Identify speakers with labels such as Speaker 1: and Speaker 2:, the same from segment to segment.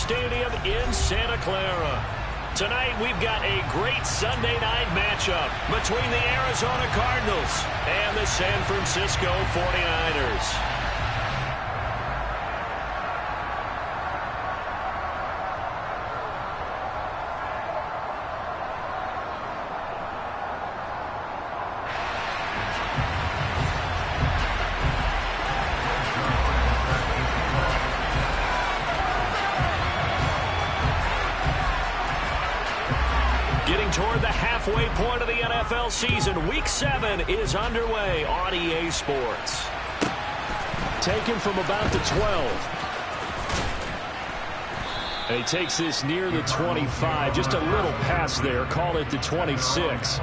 Speaker 1: Stadium in Santa Clara. Tonight, we've got a great Sunday night matchup between the Arizona Cardinals and the San Francisco 49ers. Getting toward the halfway point of the NFL season, Week 7 is underway on EA Sports. Taken from about the 12. And he takes this near the 25. Just a little pass there. Call it the 26.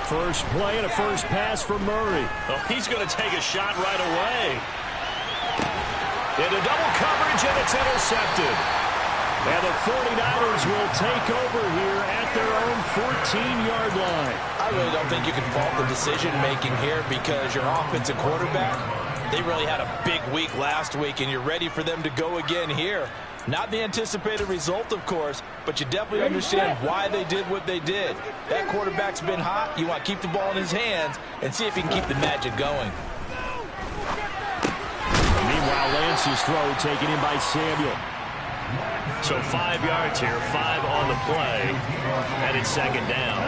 Speaker 1: First play and a first pass for Murray. Oh, he's going to take a shot right away. Into double coverage, and it's intercepted. And the 49ers will take over here at their own 14-yard line.
Speaker 2: I really don't think you can fault the decision-making here because your offensive quarterback, they really had a big week last week, and you're ready for them to go again here. Not the anticipated result, of course, but you definitely understand why they did what they did. That quarterback's been hot. You want to keep the ball in his hands and see if he can keep the magic going.
Speaker 1: Meanwhile, Lance's throw taken in by Samuel. So 5 yards here, 5 on the play, and it's second down.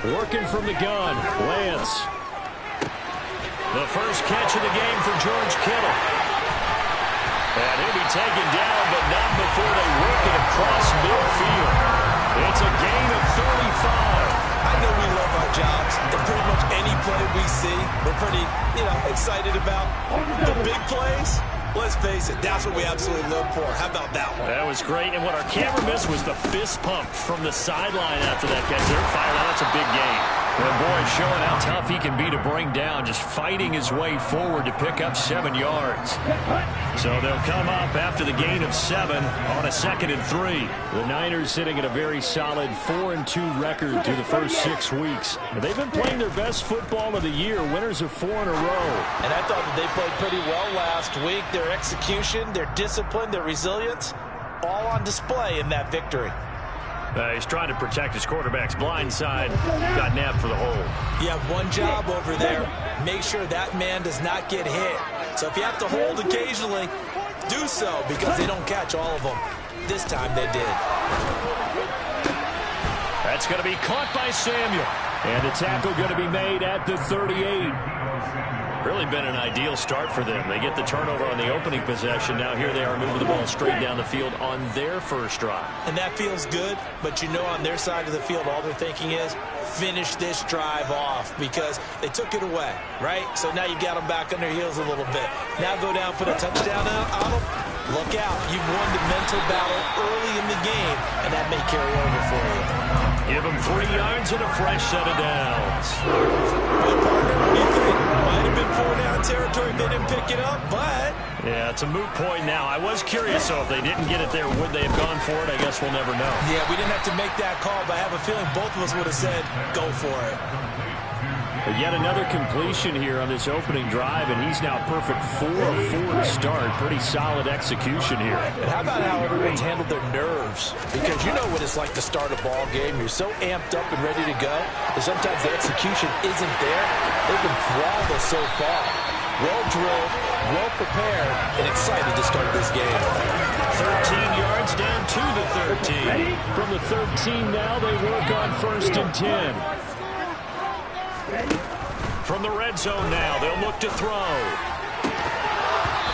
Speaker 1: Working from the gun, Lance. The first catch of the game for George Kittle. And he'll be taken down, but not before they work it across midfield. It's a gain of 35.
Speaker 2: I know we love our jobs, and pretty much any play we see, we're pretty, excited about. The big plays, let's face it, that's what we absolutely live for. How about that one?
Speaker 1: That was great, and what our camera missed was the fist pump from the sideline after that catch. They're fired out. That's a big gain. And boy, showing how tough he can be to bring down, just fighting his way forward to pick up 7 yards. So they'll come up after the gain of 7 on a 2nd and 3. The Niners sitting at a very solid 4-2 record through the first 6 weeks. And they've been playing their best football of the year, winners of 4 in a row.
Speaker 2: And I thought that they played pretty well last week. Their execution, their discipline, their resilience, all on display in that victory.
Speaker 1: He's trying to protect his quarterback's blind side. Got nabbed for the hold.
Speaker 2: You have one job over there. Make sure that man does not get hit. So if you have to hold occasionally, do so because they don't catch all of them. This time they did.
Speaker 1: That's going to be caught by Samuel. And the tackle going to be made at the 38. Really been an ideal start for them. They get the turnover on the opening possession. Now here they are moving the ball straight down the field on their first drive.
Speaker 2: And that feels good, but on their side of the field, all they're thinking is finish this drive off because they took it away, right? So now you've got them back on their heels a little bit. Now go down, put a touchdown on them. Look out. You've won the mental battle early in the game, and that may carry over for you.
Speaker 1: Give them 3 yards and a fresh set of downs.
Speaker 2: Well, partner, what do you think? Might have been 4-down territory if they didn't pick it up, but...
Speaker 1: Yeah, it's a moot point now. I was curious, so if they didn't get it there, would they have gone for it? I guess we'll never know.
Speaker 2: Yeah, we didn't have to make that call, but I have a feeling both of us would have said, go for it.
Speaker 1: But yet another completion here on this opening drive, and he's now perfect 4 of 4 to start. Pretty solid execution here.
Speaker 2: And how about how everyone's handled their nerves? Because you know what it's like to start a ball game. You're so amped up and ready to go, and sometimes the execution isn't there. They've been flawless so far. Well drilled, well prepared, and excited to start this game.
Speaker 1: 13 yards down to the 13. From the 13 now, they work on 1st and 10. From the red zone now, they'll look to throw.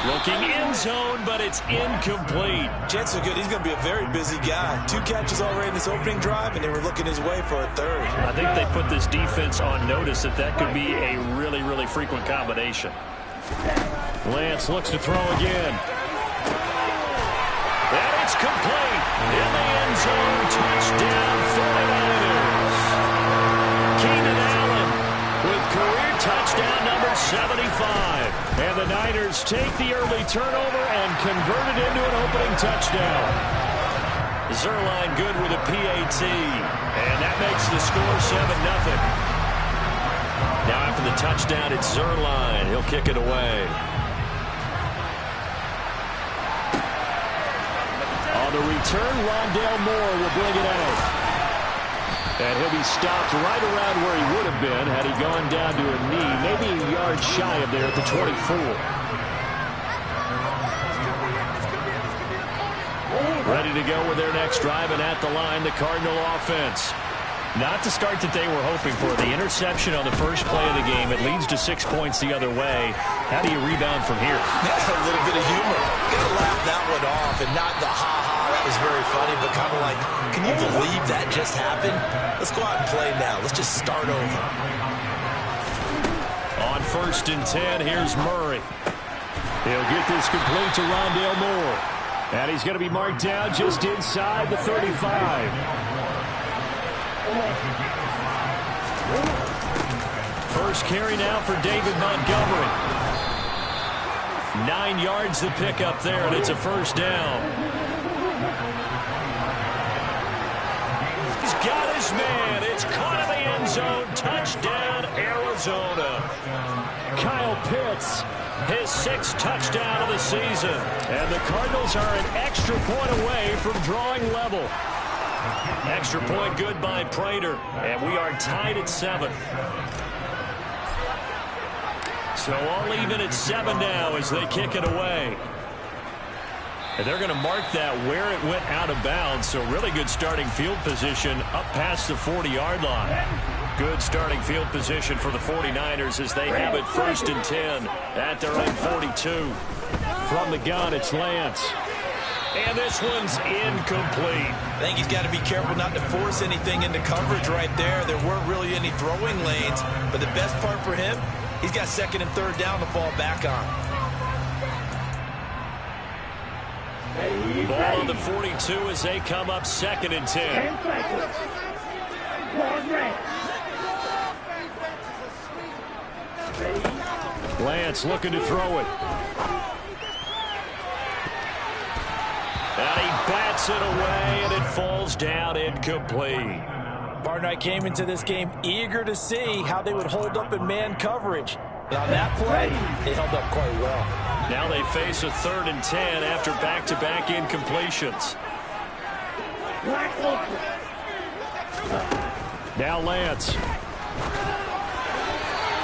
Speaker 1: Looking end zone, but it's incomplete.
Speaker 2: Chances are good he's going to be a very busy guy. 2 catches already in this opening drive, and they were looking his way for a 3rd.
Speaker 1: I think they put this defense on notice that could be a really, really frequent combination. Lance looks to throw again. And it's complete. In the end zone, touchdown 49ers. Keenan Allen with career touchdown number 75. And the Niners take the early turnover and convert it into an opening touchdown. Zerline good with a PAT. And that makes the score 7-0. Now after the touchdown, it's Zerline. He'll kick it away. On the return, Rondale Moore will bring it out. And he'll be stopped right around where he would have been had he gone down to a knee, maybe a yard shy of there at the 24. Ready to go with their next drive, and at the line, the Cardinal offense. Not the start that they were hoping for. The interception on the first play of the game, it leads to 6 points the other way. How do you rebound from here?
Speaker 2: A little bit of humor. Gonna laugh that one off, and not the ha-ha. That was very funny, but kind of like, can you believe that just happened? Let's go out and play now. Let's just start over.
Speaker 1: On 1st and 10, here's Murray. He'll get this complete to Rondale Moore. And he's going to be marked down just inside the 35. First carry now for David Montgomery. 9 yards to pick up there, and it's a first down. He's got his man. It's caught in the end zone. Touchdown, Arizona. Kyle Pitts, his 6th touchdown of the season. And the Cardinals are an extra point away from drawing level. Extra point good by Prater. And we are tied at 7. So all even at 7 now as they kick it away. And they're going to mark that where it went out of bounds. So really good starting field position up past the 40-yard line. Good starting field position for the 49ers as they have it 1st and 10 at their own 42. From the gun, it's Lance. And this one's incomplete.
Speaker 2: I think he's got to be careful not to force anything into coverage right there. There weren't really any throwing lanes. But the best part for him, he's got 2nd and 3rd down to fall back on.
Speaker 1: Ball on the 42 as they come up 2nd and 10. Lance looking to throw it. And he bats it away, and it falls down incomplete.
Speaker 2: Partner, I came into this game eager to see how they would hold up in man coverage. But on that play, they held up quite well.
Speaker 1: Now they face a 3rd and 10 after back-to-back incompletions. Now Lance.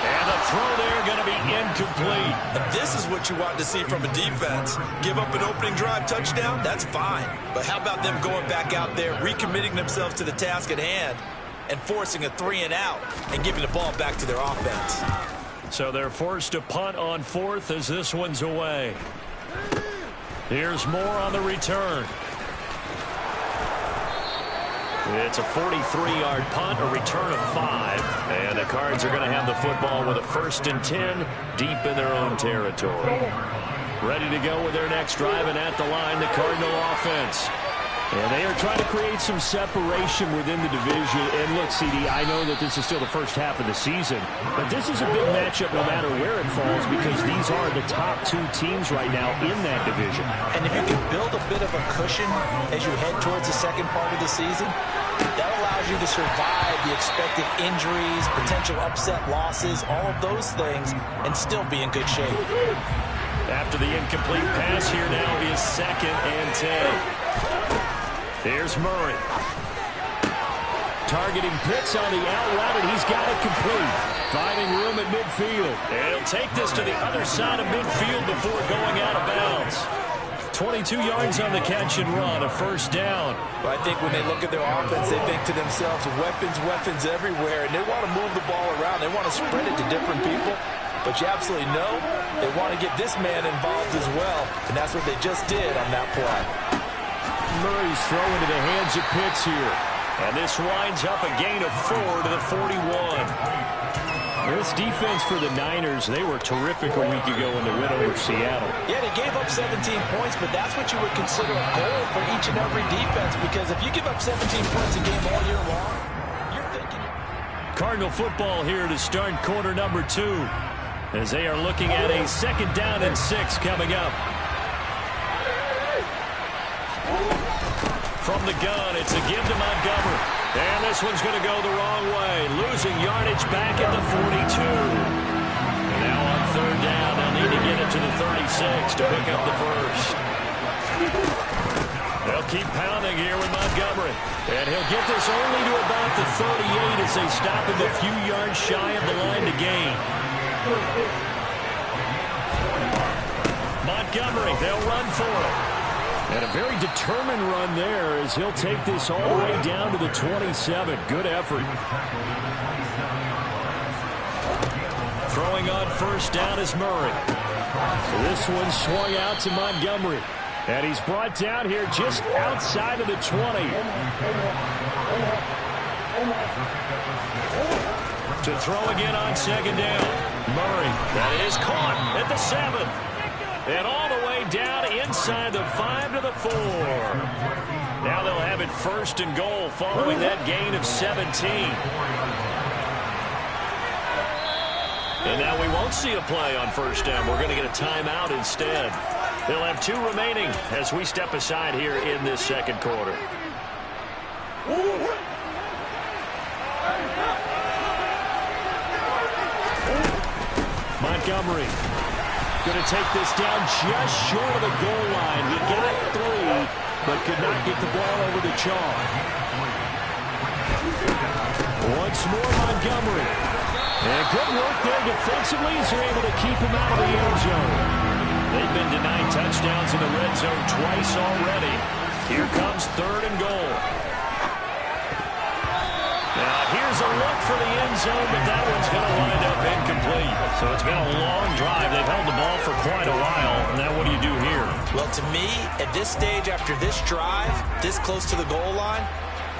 Speaker 1: And the throw there going to be incomplete.
Speaker 2: And this is what you want to see from a defense. Give up an opening drive touchdown, that's fine. But how about them going back out there, recommitting themselves to the task at hand, and forcing a 3 and out and giving the ball back to their offense.
Speaker 1: So they're forced to punt on 4th as this one's away. Here's Moore on the return. It's a 43-yard punt, a return of 5. And the Cards are going to have the football with a 1st and 10 deep in their own territory. Ready to go with their next drive, and at the line, the Cardinal offense. And they are trying to create some separation within the division. And look, CD, I know that this is still the first half of the season, but this is a big matchup no matter where it falls because these are the top 2 teams right now in that division.
Speaker 2: And if you can build a bit of a cushion as you head towards the second part of the season, that allows you to survive the expected injuries, potential upset losses, all of those things, and still be in good shape.
Speaker 1: After the incomplete pass, here now is 2nd and 10. Here's Murray. Targeting Pitts on the out route, and he's got it complete. Finding room at midfield. And he'll take this to the other side of midfield before going out of bounds. 22 yards on the catch and run, a 1st down.
Speaker 2: But I think when they look at their offense, they think to themselves, weapons, weapons everywhere, and they want to move the ball around. They want to spread it to different people. but you absolutely know they want to get this man involved as well, and that's what they just did on that play.
Speaker 1: Murray's throwing into the hands of Pitts here. And this winds up a gain of 4 to the 41. This defense for the Niners, they were terrific a week ago in the win over Seattle.
Speaker 2: Yeah, they gave up 17 points, but that's what you would consider a goal for each and every defense, because if you give up 17 points a game all year long, you're thinking...
Speaker 1: Cardinal football here to start quarter number 2, as they are looking at a 2nd down and 6 coming up. From the gun, it's a give to Montgomery. And this one's going to go the wrong way. Losing yardage back at the 42. And now on 3rd down, they'll need to get it to the 36 to pick up the first. They'll keep pounding here with Montgomery. And he'll get this only to about the 38 as they stop him a few yards shy of the line to gain. Montgomery, they'll run for it. And a very determined run there as he'll take this all the way down to the 27. Good effort. Throwing on 1st down is Murray. This one swung out to Montgomery. And he's brought down here just outside of the 20. To throw again on 2nd down. Murray, that is caught at the 7. And all the way down inside the 5 to the 4. Now they'll have it 1st and goal following that gain of 17. And now we won't see a play on 1st down. We're going to get a timeout instead. They'll have 2 remaining as we step aside here in this 2nd quarter. Montgomery going to take this down just short of the goal line. He got 3, but could not get the ball over the chalk. Once more, Montgomery. And good work there defensively as they're able to keep him out of the end zone. They've been denied touchdowns in the red zone twice already. Here comes 3rd and goal. Now, here's a look for the end zone, but that one's going to wind up incomplete. So it's been a long drive. They've held the ball for quite a while. Now, what do you do here?
Speaker 2: Well, to me, at this stage, after this drive, this close to the goal line,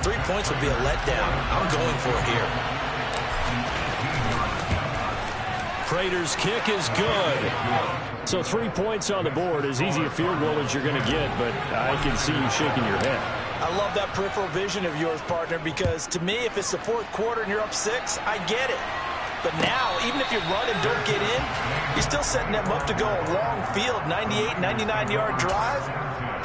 Speaker 2: 3 points would be a letdown. I'm going for it here.
Speaker 1: Prater's kick is good. So 3 points on the board, as easy a field goal as you're going to get, but I can see you shaking your head.
Speaker 2: I love that peripheral vision of yours, partner, because to me, if it's the 4th quarter and you're up 6, I get it. But now, even if you run and don't get in, you're still setting them up to go a long field, 98, 99-yard drive.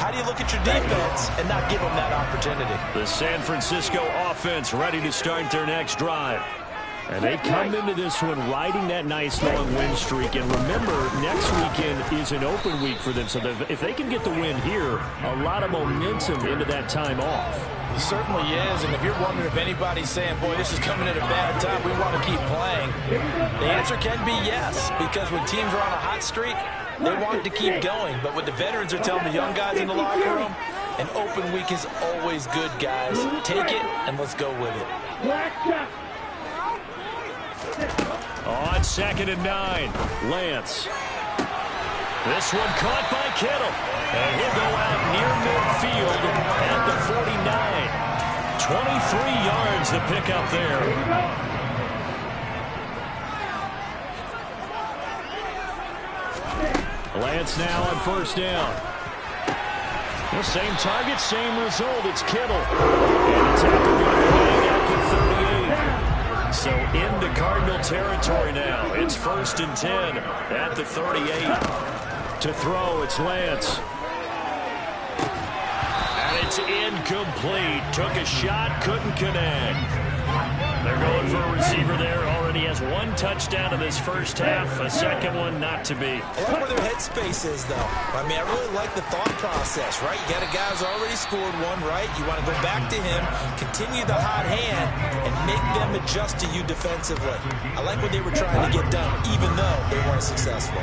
Speaker 2: How do you look at your defense and not give them that opportunity?
Speaker 1: The San Francisco offense ready to start their next drive. And they come into this one riding that nice long win streak. And remember, next weekend is an open week for them. So if they can get the win here, a lot of momentum into that time off.
Speaker 2: It certainly is. And if you're wondering if anybody's saying, boy, this is coming at a bad time, we want to keep playing, the answer can be yes. Because when teams are on a hot streak, they want to keep going. But what the veterans are telling the young guys in the locker room, an open week is always good, guys. Take it and let's go with it.
Speaker 1: On 2nd and 9, Lance. This one caught by Kittle. And he'll go out near midfield at the 49. 23 yards to pick up there. Lance now on 1st down. The same target, same result. It's Kittle. And the tackle going to flag at the 38. So into Cardinal territory now. It's 1st and 10 at the 38. To throw, it's Lance. And it's incomplete. Took a shot, couldn't connect. They're going for a receiver there. Already has 1 touchdown in this first half. A second one not to be.
Speaker 2: I like where their headspace is, though. I mean, I really like the thought process, right? You got a guy who's already scored 1, right? You want to go back to him, continue the hot hand, and make them adjust to you defensively. I like what they were trying to get done, even though they weren't successful.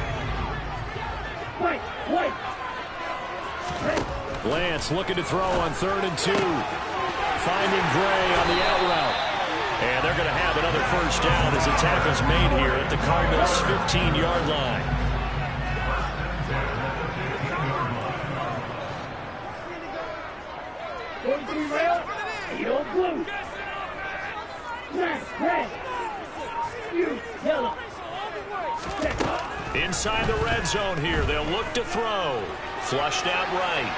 Speaker 1: Lance looking to throw on 3rd and 2. Finding Gray on the out route. And they're going to have another first down as the tackle's made here at the Cardinals' 15-yard line. Inside the red zone here, they'll look to throw. Flushed out right.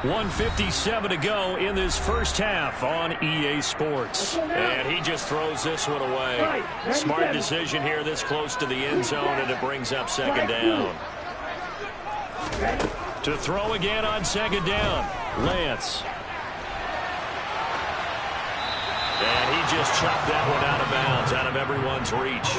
Speaker 1: 1:57 to go in this first half on EA Sports. And he just throws this one away. Smart decision here this close to the end zone, and it brings up second down. To throw again on second down, Lance. And he just chopped that one out of bounds, out of everyone's reach.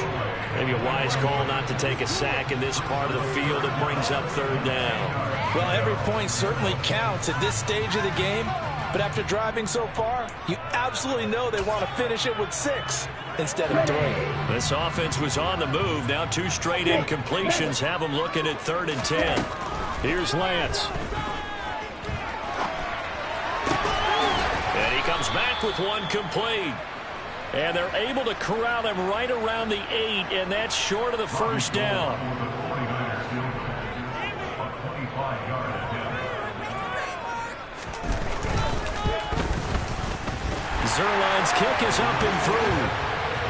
Speaker 1: Maybe a wise call not to take a sack in this part of the field. It brings up third down.
Speaker 2: Well, every point certainly counts at this stage of the game. But after driving so far, you absolutely know they want to finish it with 6 instead of 3.
Speaker 1: This offense was on the move. Now 2 straight incompletions have them looking at 3rd and 10. Here's Lance. And he comes back with one complete. And they're able to corral him right around the 8, and that's short of the first down. Zerline's kick is up and through.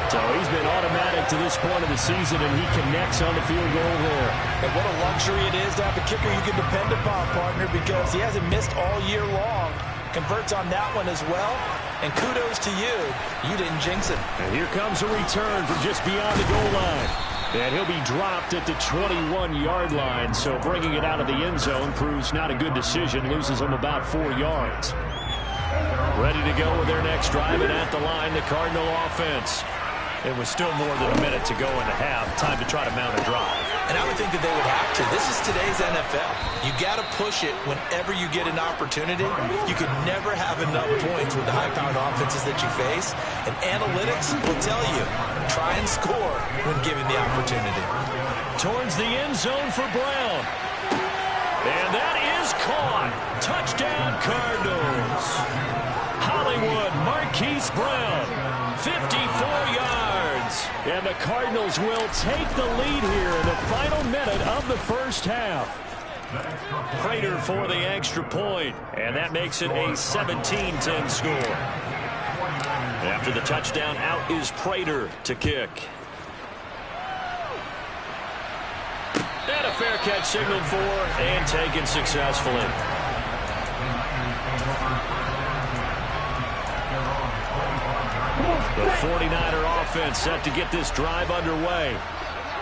Speaker 1: So he's been automatic to this point of the season, and he connects on the field goal there.
Speaker 2: And what a luxury it is to have a kicker you can depend upon, partner, because he hasn't missed all year long. Converts on that one as well. And kudos to you. You didn't jinx it.
Speaker 1: And here comes a return from just beyond the goal line. And he'll be dropped at the 21-yard line. So bringing it out of the end zone proves not a good decision. Loses him about 4 yards. Ready to go with their next drive, and at the line, the Cardinal offense. It was still more than a minute to go in the half. Time to try to mount a drive.
Speaker 2: And I would think that they would have to. This is today's NFL. You got to push it whenever you get an opportunity. You could never have enough points with the high-powered offenses that you face. And analytics will tell you, try and score when given the opportunity.
Speaker 1: Towards the end zone for Brown. And that is caught. Touchdown, Cardinals. Hollywood Marquise Brown, 54 yards. And the Cardinals will take the lead here in the final minute of the first half. Prater for the extra point, and that makes it a 17-10 score. After the touchdown, out is Prater to kick. And a fair catch signaled for and taken successfully. The 49er offense set to get this drive underway.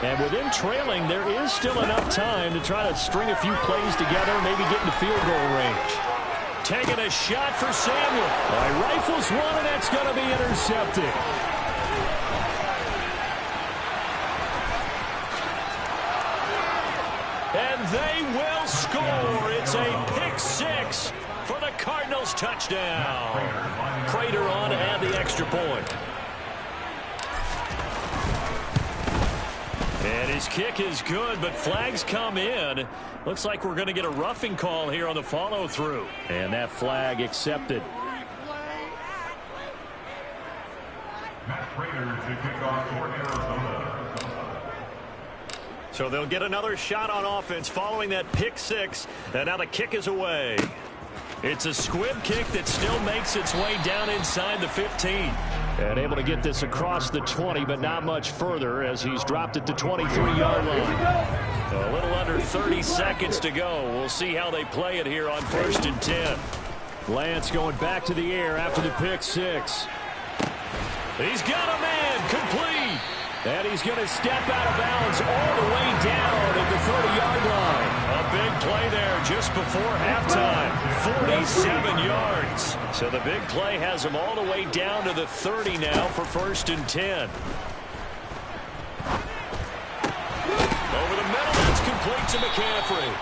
Speaker 1: And with them trailing, there is still enough time to try to string a few plays together, maybe get into field goal range. Taking a shot for Samuel. Rifles one, and that's going to be intercepted. And they will score. It's a pick 6 for the Cardinals touchdown. Prater on to add the extra point. And his kick is good, but flags come in. Looks like we're going to get a roughing call here on the follow-through. And that flag accepted.
Speaker 3: Matt Prater to kick off for Arizona.
Speaker 1: So they'll get another shot on offense following that pick 6. And now the kick is away. It's a squib kick that still makes its way down inside the 15. And able to get this across the 20, but not much further as he's dropped it to 23-yard line. So a little under 30 seconds to go. We'll see how they play it here on 1st and 10. Lance going back to the air after the pick 6. He's got a man complete. And he's going to step out of bounds all the way down at the 30-yard line. A big play there just before halftime. 47 yards. So the big play has him all the way down to the 30 now for 1st and 10. Over the middle, that's complete to McCaffrey.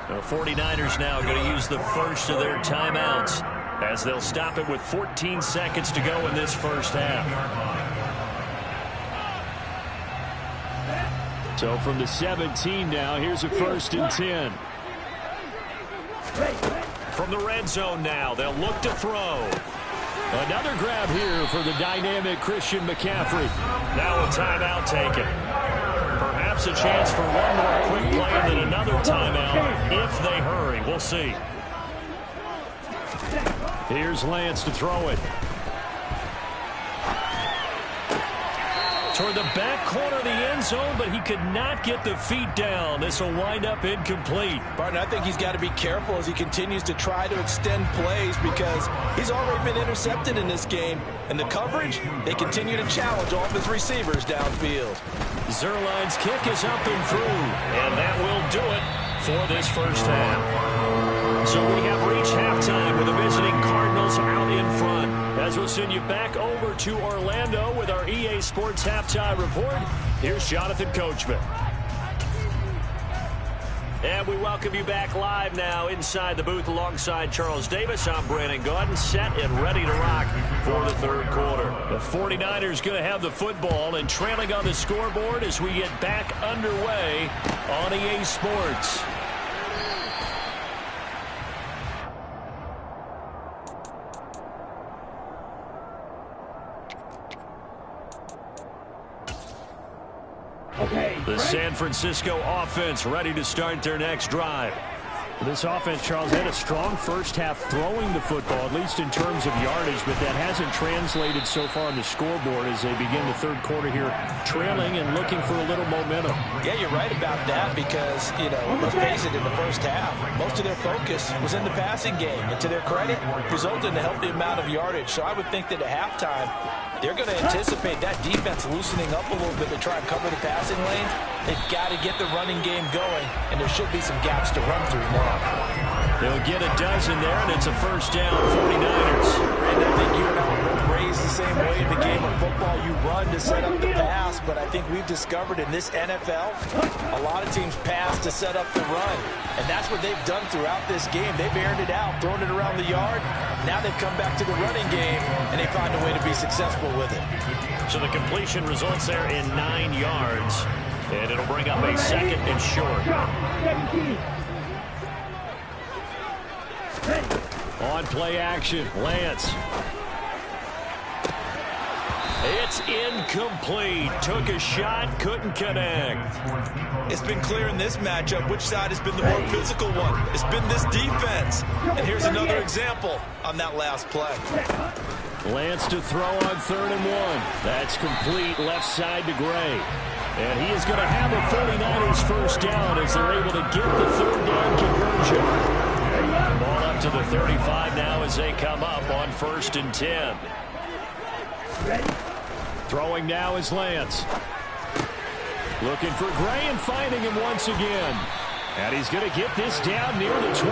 Speaker 1: The 49ers now going to use the first of their timeouts as they'll stop it with 14 seconds to go in this first half. So from the 17 now, here's a 1st and 10. From the red zone now, they'll look to throw. Another grab here for the dynamic Christian McCaffrey. Now a timeout taken. Perhaps a chance for one more quick play and then another timeout if they hurry. We'll see. Here's Lance to throw it. Toward the back corner of the end zone, but he could not get the feet down. This will wind up incomplete.
Speaker 2: Barton, I think he's got to be careful as he continues to try to extend plays because he's already been intercepted in this game. And the coverage, they continue to challenge all of his receivers downfield.
Speaker 1: Zerline's kick is up and through, and that will do it for this first half. So we have reached halftime with the visiting Cardinals out in front. As we'll send you back over to Orlando with our EA Sports Halftime Report, here's Jonathan Coachman. And we welcome you back live now inside the booth alongside Charles Davis. I'm Brandon Gaudin, set and ready to rock for the third quarter. The 49ers going to have the football and trailing on the scoreboard as we get back underway on EA Sports. The San Francisco offense ready to start their next drive. This offense, Charles, had a strong first half throwing the football, at least in terms of yardage, but that hasn't translated so far on the scoreboard as they begin the third quarter here, trailing and looking for a little momentum.
Speaker 2: Yeah, you're right about that because, let's face it, in the first half, most of their focus was in the passing game. And to their credit, resulted in a healthy amount of yardage. So I would think that at halftime, they're going to anticipate that defense loosening up a little bit to try and cover the passing lanes. They've got to get the running game going, and there should be some gaps to run through now.
Speaker 1: They'll get a dozen there, and it's a first down, 49ers.
Speaker 2: And I think you and I were both raised the same way in the game of football. You run to set up the pass, but I think we've discovered in this NFL, a lot of teams pass to set up the run. And that's what they've done throughout this game. They've aired it out, thrown it around the yard. Now they've come back to the running game, and they find a way to be successful with it.
Speaker 1: So the completion results there in 9 yards, and it'll bring up a second and short. On play action, Lance. It's incomplete. Took a shot, couldn't connect.
Speaker 2: It's been clear in this matchup which side has been the more physical one. It's been this defense. And here's another example on that last play.
Speaker 1: Lance to throw on 3rd and 1. That's complete left side to Gray. And he is going to have a 49ers first down as they're able to get the third down conversion. Ball up to the 35 now as they come up on 1st and 10. Throwing now is Lance. Looking for Gray and finding him once again. And he's going to get this down near the 25.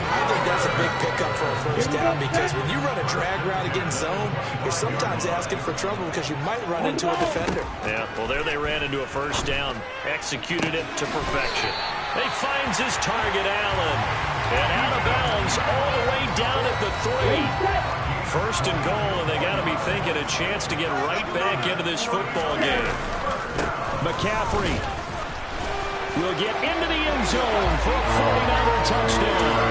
Speaker 2: I think that's a big pickup for a first down because when you run a drag route against zone, you're sometimes asking for trouble because you might run into a defender.
Speaker 1: Yeah, well, there they ran into a first down. Executed it to perfection. He finds his target, Allen. And out of bounds all the way down at the 3. 1st and goal, and they got to be thinking a chance to get right back into this football game. McCaffrey will get into the end zone for a 49er touchdown.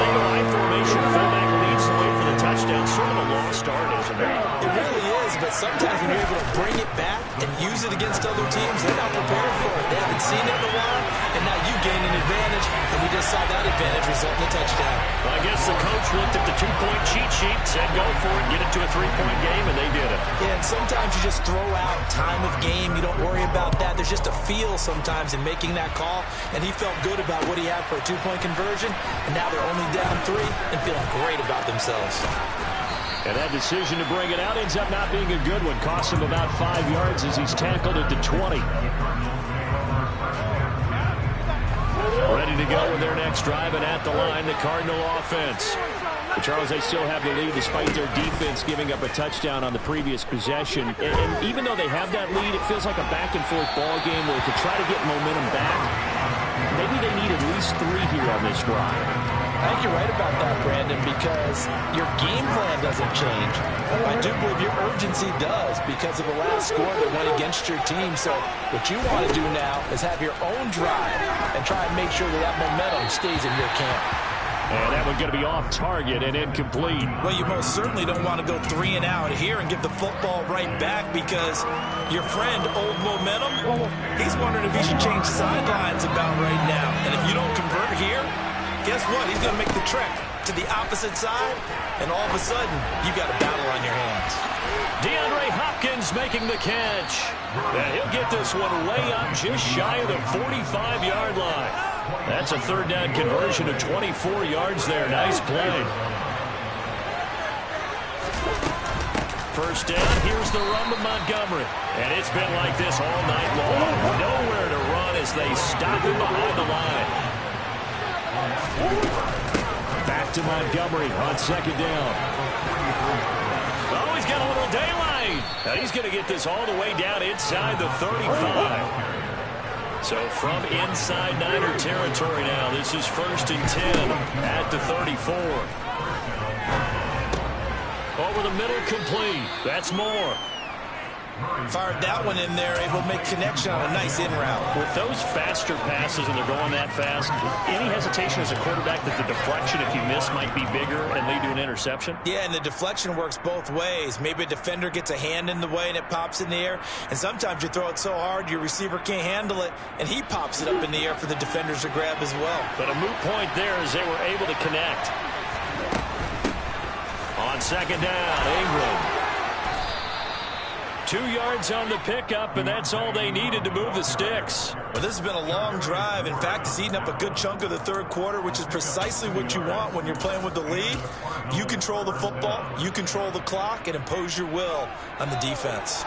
Speaker 1: They go high formation. Fullback leads the way for the touchdown. Sort of a lost start, isn't it?
Speaker 2: It really is, but sometimes when you're able to bring it back and use it against other teams, they're not prepared for it. They haven't seen it in a while, and now you gain an advantage, and we just saw that advantage result in a touchdown.
Speaker 1: Well, I guess the coach looked at the 2-point cheat sheet, said go for it, get it to a 3-point game, and they did it.
Speaker 2: Yeah, and sometimes you just throw out time of game. You don't worry about that. There's just a feel sometimes in making that call, and he felt good about what he had for a 2-point conversion, and now they're only down 3 and feeling great about themselves.
Speaker 1: And that decision to bring it out ends up not being a good one. Costs him about 5 yards as he's tackled at the 20. Ready to go with their next drive, and at the line, the Cardinal offense. But Charles, they still have the lead despite their defense giving up a touchdown on the previous possession. And even though they have that lead, it feels like a back-and-forth ball game where to try to get momentum back, maybe they need at least 3 here on this drive.
Speaker 2: I think you're right about that, Brandon, because your game plan doesn't change. I do believe your urgency does because of the last score that went against your team. So what you want to do now is have your own drive and try and make sure that momentum stays in your camp.
Speaker 1: And that one's going to be off target and incomplete.
Speaker 2: Well, you most certainly don't want to go 3 and out here and give the football right back, because your friend, Old Momentum, he's wondering if he should change sidelines about right now. And if you don't convert here, guess what? He's going to make the trek to the opposite side, and all of a sudden, you've got a battle on your hands.
Speaker 1: DeAndre Hopkins making the catch. And he'll get this one way up just shy of the 45-yard line. That's a third down conversion of 24 yards there. Nice play. First down, here's the run to Montgomery. And it's been like this all night long. Nowhere to run as they stop him behind the line. Back to Montgomery on second down. Oh, he's got a little daylight. Now he's going to get this all the way down inside the 35. So from inside Niner territory now, this is 1st and 10 at the 34. Over the middle, complete. That's Moore.
Speaker 2: Fired that one in there, able to make connection on a nice in route.
Speaker 1: With those faster passes and they're going that fast, any hesitation as a quarterback that the deflection, if you miss, might be bigger and lead to an interception?
Speaker 2: Yeah, and the deflection works both ways. Maybe a defender gets a hand in the way and it pops in the air, and sometimes you throw it so hard your receiver can't handle it, and he pops it up in the air for the defenders to grab as well. But
Speaker 1: a moot point there as they were able to connect. On second down, Ingram. 2 yards on the pickup, and that's all they needed to move the sticks.
Speaker 2: Well, this has been a long drive. In fact, it's eaten up a good chunk of the third quarter, which is precisely what you want when you're playing with the lead. You control the football, you control the clock, and impose your will on the defense.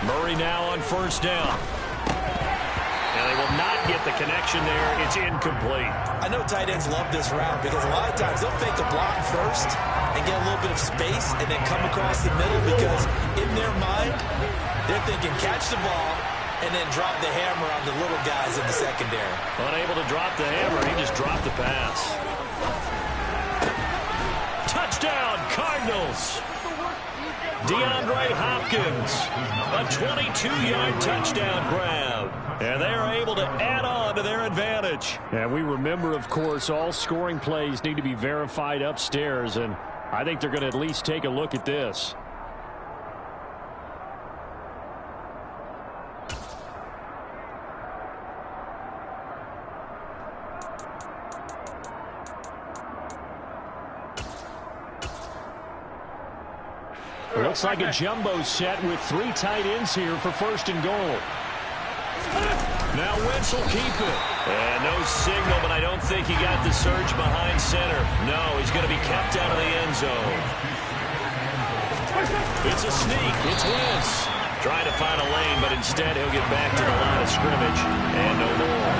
Speaker 1: Murray now on first down. And they will not get the connection there. It's incomplete.
Speaker 2: I know tight ends love this route because a lot of times they'll fake a block first and get a little bit of space and then come across the middle, because in their mind, they're thinking catch the ball and then drop the hammer on the little guys in the secondary.
Speaker 1: Unable to drop the hammer, he just dropped the pass. Touchdown, Cardinals. DeAndre Hopkins, a 22-yard touchdown grab. And they are able to add on to their advantage. And we remember, of course, all scoring plays need to be verified upstairs. And I think they're going to at least take a look at this. It looks like a jumbo set with 3 tight ends here for 1st and goal. Now Wentz will keep it. And no signal, but I don't think he got the surge behind center. No, he's going to be kept out of the end zone. It's a sneak. It's Wentz. Trying to find a lane, but instead he'll get back to the line of scrimmage. And no more.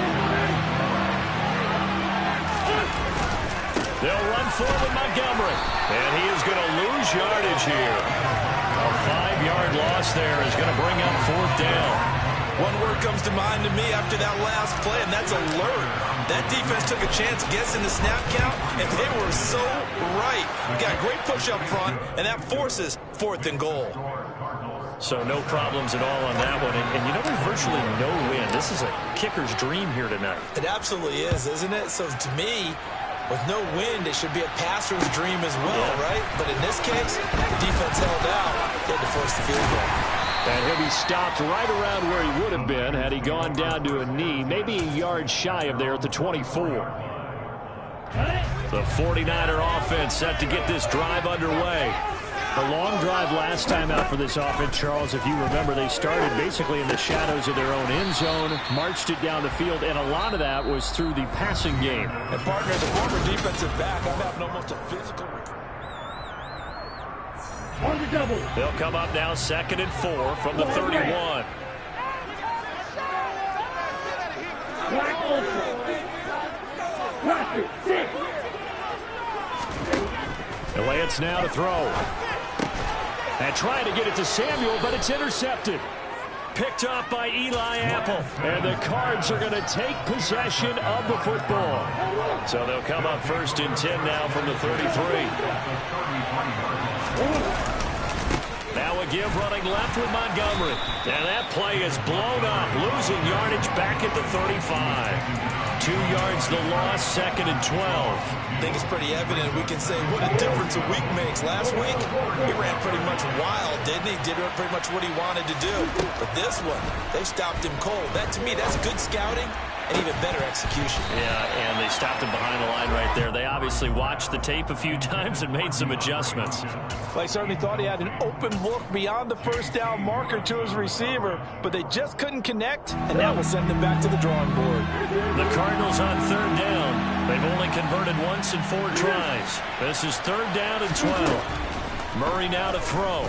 Speaker 1: They'll run forward Montgomery. And he is going to lose yardage here. A 5-yard loss there is going to bring up 4th down.
Speaker 2: One word comes to mind to me after that last play, and that's alert. That defense took a chance guessing the snap count, and they were so right. Got a great push up front, and that forces 4th and goal.
Speaker 1: So no problems at all on that one. And you know, there's virtually no wind. This is a kicker's dream here tonight.
Speaker 2: It absolutely is, isn't it? So to me, with no wind, it should be a passer's dream as well, right? But in this case, the defense held out. They had to force the field goal.
Speaker 1: And he'll be stopped right around where he would have been had he gone down to a knee, maybe a yard shy of there at the 24. The 49er offense set to get this drive underway. A long drive last time out for this offense, Charles. If you remember, they started basically in the shadows of their own end zone, marched it down the field, and a lot of that was through the passing game.
Speaker 2: And partner, the former defensive back, I'm having almost a physical.
Speaker 1: They'll come up now 2nd and 4 from the 31. The Lance now to throw. And trying to get it to Samuel, but it's intercepted. Picked off by Eli Apple. And the Cards are going to take possession of the football. So they'll come up 1st and 10 now from the 33. Now a give running left with Montgomery. And that play is blown up, losing yardage back at the 35. 2 yards the loss, 2nd and 12.
Speaker 2: I think it's pretty evident. We can say what a difference a week makes. Last week, he ran pretty much wild, didn't he? Did pretty much what he wanted to do. But this one, they stopped him cold. That, to me, that's good scouting and even better execution.
Speaker 1: Yeah, and they stopped him behind the line right there. They obviously watched the tape a few times and made some adjustments.
Speaker 2: Well, I certainly thought he had an open look beyond the first down marker to his receiver, but they just couldn't connect, and that will send them back to the drawing board.
Speaker 1: The Cardinals on 3rd down. They've only converted once in 4 tries. This is 3rd down and 12. Murray now to throw.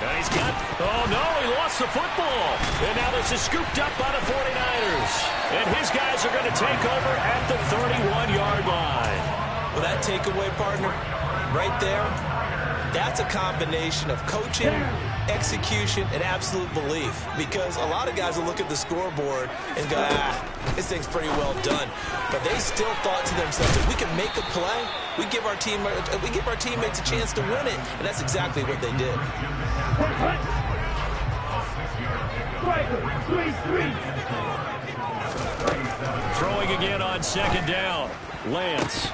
Speaker 1: And he's got, oh no, he lost the football. And now this is scooped up by the 49ers. And his guys are going to take over at the 31-yard line.
Speaker 2: Well, that takeaway, partner, right there, that's a combination of coaching, execution, and absolute belief. Because a lot of guys will look at the scoreboard and go, this thing's pretty well done. But they still thought to themselves, if we can make a play, we give our teammates a chance to win it. And that's exactly what they did.
Speaker 1: Throwing again on 2nd down. Lance.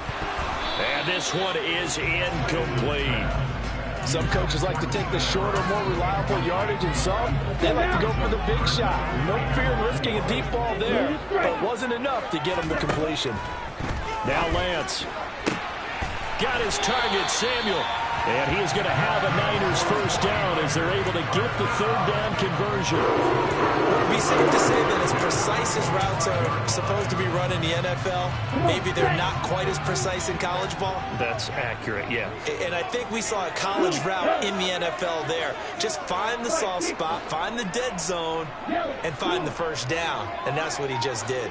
Speaker 1: And this one is incomplete.
Speaker 2: Some coaches like to take the shorter, more reliable yardage, and some, they like to go for the big shot. No fear in risking a deep ball there, but it wasn't enough to get him to completion.
Speaker 1: Now Lance. Got his target, Samuel. And he is going to have a Niners first down as they're able to get the 3rd down conversion.
Speaker 2: Would it be safe to say that as precise as routes are supposed to be run in the NFL, maybe they're not quite as precise in college ball?
Speaker 1: That's accurate, yeah.
Speaker 2: And I think we saw a college route in the NFL there. Just find the soft spot, find the dead zone, and find the first down. And that's what he just did.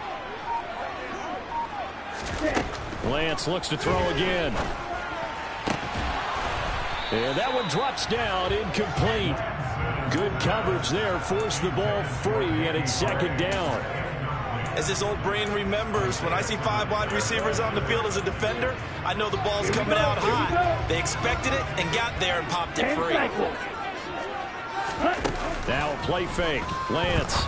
Speaker 1: Lance looks to throw again. And that one drops down, incomplete. Good coverage there, forced the ball free, and it's 2nd down.
Speaker 2: As his old brain remembers, when I see 5 wide receivers on the field as a defender, I know the ball's coming out hot. They expected it and got there and popped it free.
Speaker 1: Now a play fake. Lance.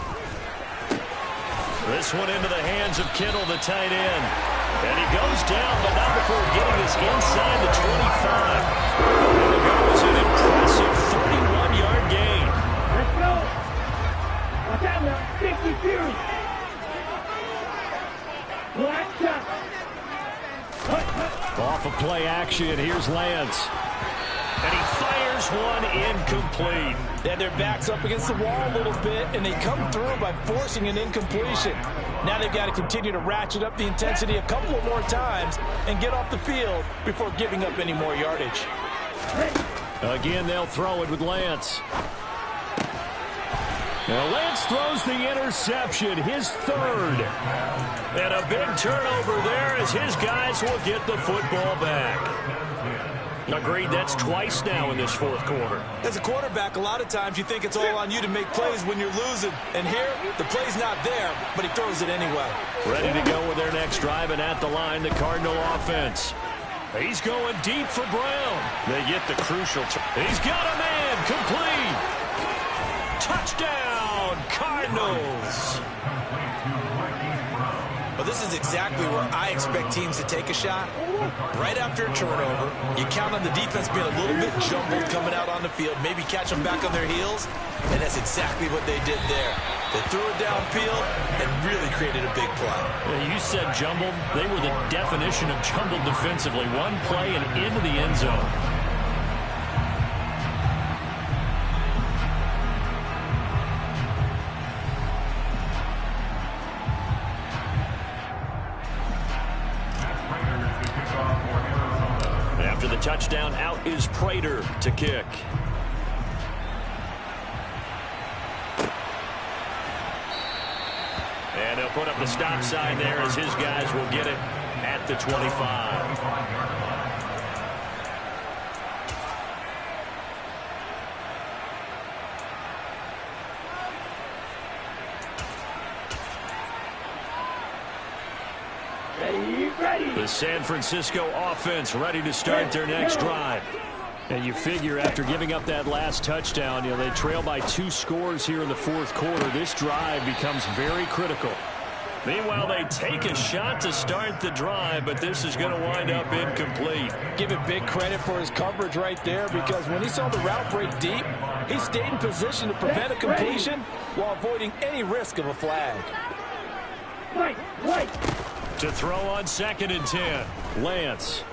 Speaker 1: This one into the hands of Kittle, the tight end. And he goes down, but not before getting this inside the 25. And it goes an impressive 31-yard gain.
Speaker 4: Let's go. Watch out now. 50 Fury. Black shot.
Speaker 1: Off of play action, here's Lance. And he fires one incomplete.
Speaker 2: And their back's up against the wall a little bit, and they come through by forcing an incompletion. Now they've got to continue to ratchet up the intensity a couple of more times and get off the field before giving up any more yardage.
Speaker 1: Again, they'll throw it with Lance. Now Lance throws the interception, his 3rd. And a big turnover there as his guys will get the football back. Agreed, that's twice now in this 4th quarter.
Speaker 2: As a quarterback, a lot of times you think it's all on you to make plays when you're losing. And here, the play's not there, but he throws it anyway.
Speaker 1: Ready to go with their next drive, and at the line, the Cardinal offense. He's going deep for Brown. They get the crucial. He's got a man, complete. Touchdown, Cardinals.
Speaker 2: Well, this is exactly where I expect teams to take a shot. Right after a turnover, you count on the defense being a little bit jumbled coming out on the field, maybe catch them back on their heels, and that's exactly what they did there. They threw it downfield and really created a big play.
Speaker 1: You said jumbled. They were the definition of jumbled defensively. One play and into the end zone. After the touchdown, out is Prater to kick. And he'll put up the stop sign there as his guys will get it at the 25. The San Francisco offense ready to start their next drive. And you figure after giving up that last touchdown, they trail by 2 scores here in the fourth quarter. This drive becomes very critical. Meanwhile, they take a shot to start the drive, but this is going to wind up incomplete.
Speaker 2: Give it big credit for his coverage right there, because when he saw the route break deep, he stayed in position to prevent a completion while avoiding any risk of a flag.
Speaker 1: To throw on 2nd and 10, Lance.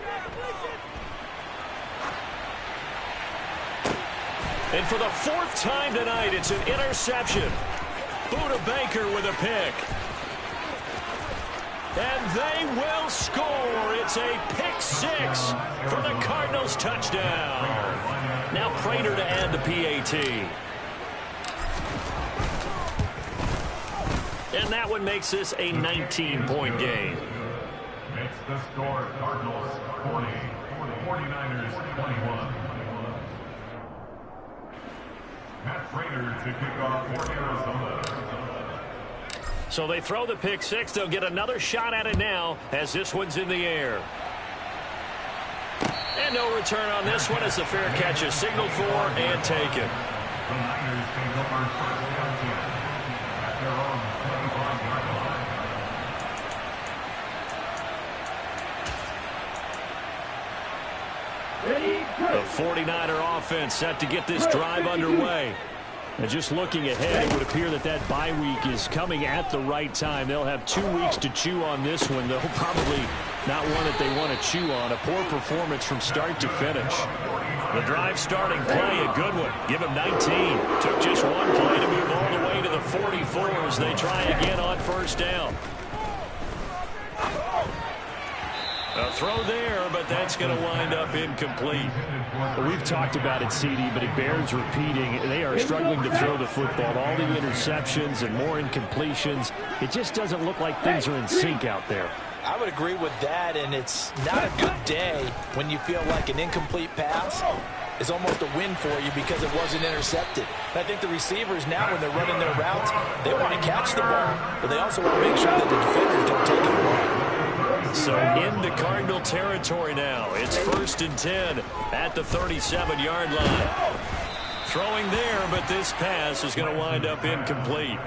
Speaker 1: And for the 4th time tonight, it's an interception. Buda Baker with a pick. And they will score. It's a pick 6 for the Cardinals touchdown. Now Prater to add the PAT. And that one makes this a 19-point game.
Speaker 3: Makes the score Cardinals 40, 49ers 21. Matt Prater to kick off for Arizona.
Speaker 1: So they throw the pick 6. They'll get another shot at it now as this one's in the air. And no return on this one as the fair catch is signaled for and taken.
Speaker 3: The Niners take over 1st down 10 at their own 25-yard line.
Speaker 1: The 49er offense set to get this drive underway. And just looking ahead, it would appear that that bye week is coming at the right time. They'll have 2 weeks to chew on this one, though probably not one that they want to chew on. A poor performance from start to finish. The drive starting play, a good one. Give him 19. Took just one play to move all the way to the 44 as they try again on 1st down. A throw there, but that's going to wind up incomplete.
Speaker 5: Well, we've talked about it, CD, but it bears repeating. They are struggling to throw the football. All the interceptions and more incompletions. It just doesn't look like things are in sync out there.
Speaker 2: I would agree with that, and it's not a good day when you feel like an incomplete pass is almost a win for you because it wasn't intercepted. And I think the receivers now, when they're running their routes, they want to catch the ball, but they also want to make sure that the defenders don't take it away.
Speaker 1: So into Cardinal territory now. It's 1st and 10 at the 37-yard line. Throwing there, but this pass is going to wind up incomplete.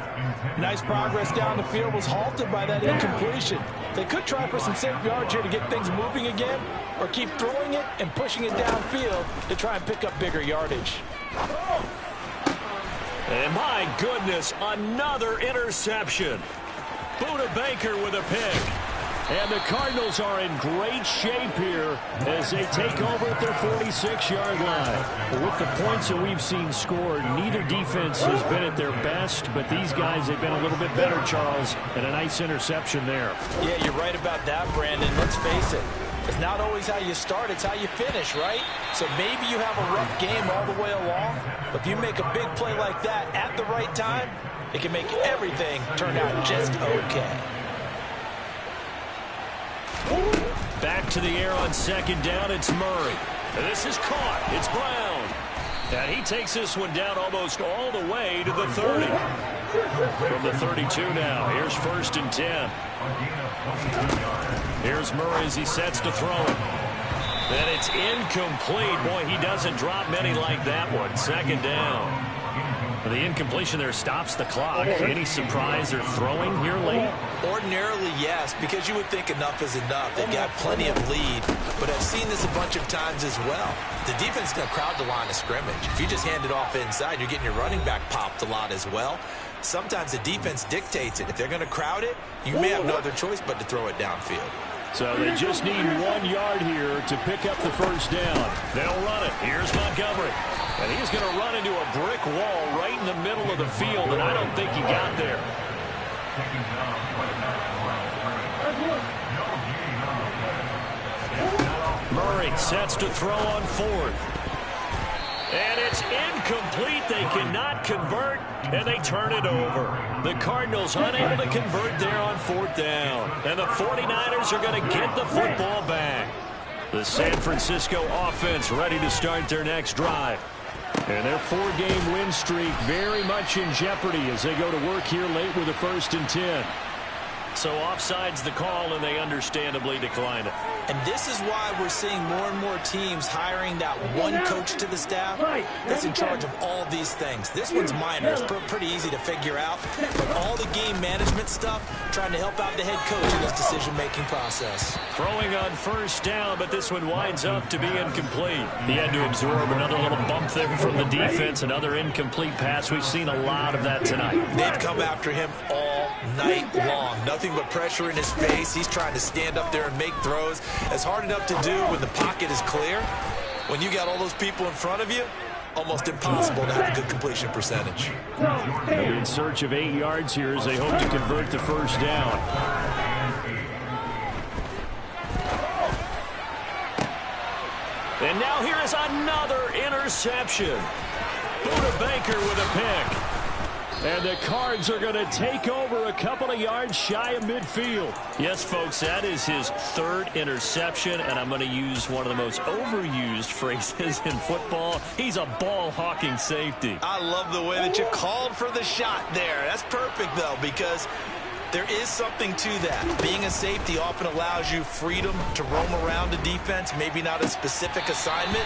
Speaker 2: Nice progress down the field was halted by that incompletion. They could try for some safe yards here to get things moving again, or keep throwing it and pushing it downfield to try and pick up bigger yardage.
Speaker 1: And my goodness, another interception. Buda Baker with a pick. And the Cardinals are in great shape here as they take over at their 46-yard line. Well, with the points that we've seen scored, neither defense has been at their best, but these guys have been a little bit better, Charles, and a nice interception there.
Speaker 2: Yeah, you're right about that, Brandon. Let's face it. It's not always how you start, it's how you finish, right? So maybe you have a rough game all the way along, but if you make a big play like that at the right time, it can make everything turn out just okay.
Speaker 1: Back to the air on 2nd down, it's Murray. And this is caught, it's Brown. And he takes this one down almost all the way to the 30. From the 32 now, here's 1st and 10. Here's Murray as he sets to throw it. And it's incomplete. Boy, he doesn't drop many like that one. 2nd down. The incompletion there stops the clock. Any surprise they're throwing here late?
Speaker 2: Ordinarily, yes, because you would think enough is enough. They've got plenty of lead, but I've seen this a bunch of times as well. The defense is going to crowd the line of scrimmage. If you just hand it off inside, you're getting your running back popped a lot as well. Sometimes the defense dictates it. If they're going to crowd it, you may have no other choice but to throw it downfield.
Speaker 1: So they just need 1 yard here to pick up the 1st down. They'll run it. Here's Montgomery. And he's going to run into a brick wall right in the middle of the field, and I don't think he got there. Murray sets to throw on 4th. And it's incomplete. They cannot convert, and they turn it over. The Cardinals unable to convert there on 4th down. And the 49ers are going to get the football back. The San Francisco offense ready to start their next drive. And their 4-game win streak very much in jeopardy as they go to work here late with a 1st and 10. So offside's the call, and they understandably declined it.
Speaker 2: And this is why we're seeing more and more teams hiring that one coach to the staff that's in charge of all these things. This one's minor. It's pretty easy to figure out. But all the game management stuff, trying to help out the head coach in his decision-making process.
Speaker 1: Throwing on first down, but this one winds up to be incomplete. He had to absorb another little bump there from the defense, another incomplete pass. We've seen a lot of that tonight.
Speaker 2: They've come after him all night long. Nothing but pressure in his face. He's trying to stand up there and make throws. It's hard enough to do when the pocket is clear. When you got all those people in front of you, almost impossible to have a good completion percentage.
Speaker 5: They're in search of 8 yards here as they hope to convert the first down. And now here is another interception. Buda Baker with a pick. And the Cards are going to take over a couple of yards shy of midfield.
Speaker 1: Yes, folks, that is his third interception, and I'm going to use one of the most overused phrases in football. He's a ball-hawking safety.
Speaker 2: I love the way that you called for the shot there. That's perfect, though, because there is something to that. Being a safety often allows you freedom to roam around a defense, maybe not a specific assignment.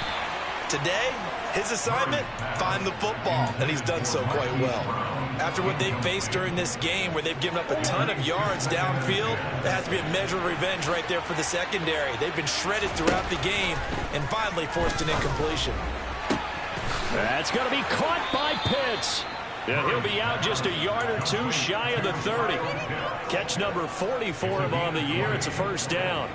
Speaker 2: Today, his assignment, find the football, and he's done so quite well. After what they've faced during this game where they've given up a ton of yards downfield, there has to be a measure of revenge right there for the secondary. They've been shredded throughout the game and finally forced an incompletion.
Speaker 5: That's going to be caught by Pitts.
Speaker 1: Yeah, he'll be out just a yard or two shy of the 30. Catch number 40 for him on the year. It's a first down.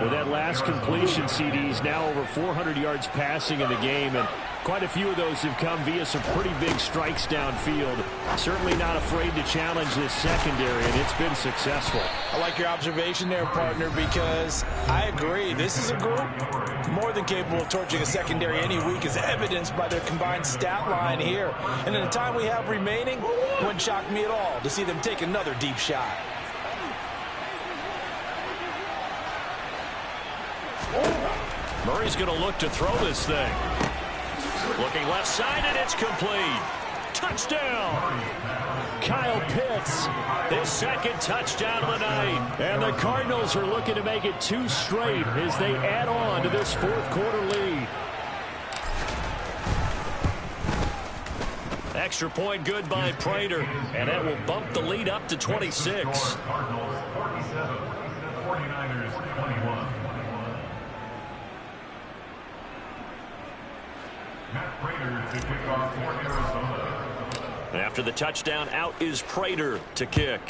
Speaker 5: With that last completion, CD's now over 400 yards passing in the game, and quite a few of those have come via some pretty big strikes downfield. Certainly not afraid to challenge this secondary, and it's been successful.
Speaker 2: I like your observation there, partner, because I agree. This is a group more than capable of torching a secondary any week, as evidenced by their combined stat line here. And in the time we have remaining, it wouldn't shock me at all to see them take another deep shot.
Speaker 1: Murray's going to look to throw this thing. Looking left side, and it's complete. Touchdown!
Speaker 5: Kyle Pitts,
Speaker 1: His second touchdown of the night.
Speaker 5: and the Cardinals are looking to make it 2 straight as they add on to this fourth quarter lead.
Speaker 1: Extra point good by Prater, and that will bump the lead up to 26.
Speaker 3: Cardinals 47, 49ers 21. Matt Prater to kick off for Arizona.
Speaker 1: After the touchdown, out is Prater to kick.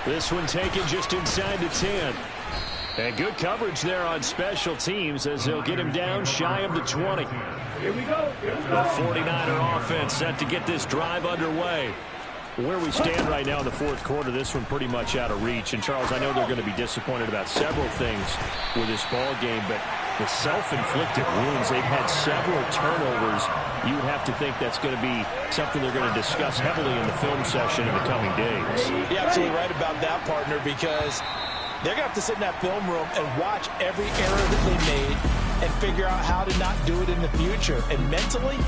Speaker 5: This one taken just inside the 10. And good coverage there on special teams as they'll get him down shy of the 20.
Speaker 4: Here we go.
Speaker 1: The 49er offense set to get this drive underway.
Speaker 5: Where we stand right now in the fourth quarter, this one pretty much out of reach. And, Charles, I know they're going to be disappointed about several things with this ball game, but the self-inflicted wounds, they've had several turnovers. You would have to think that's going to be something they're going to discuss heavily in the film session in the coming days.
Speaker 2: You're absolutely right about that, partner, because they're going to have to sit in that film room and watch every error that they made and figure out how to not do it in the future. And mentally,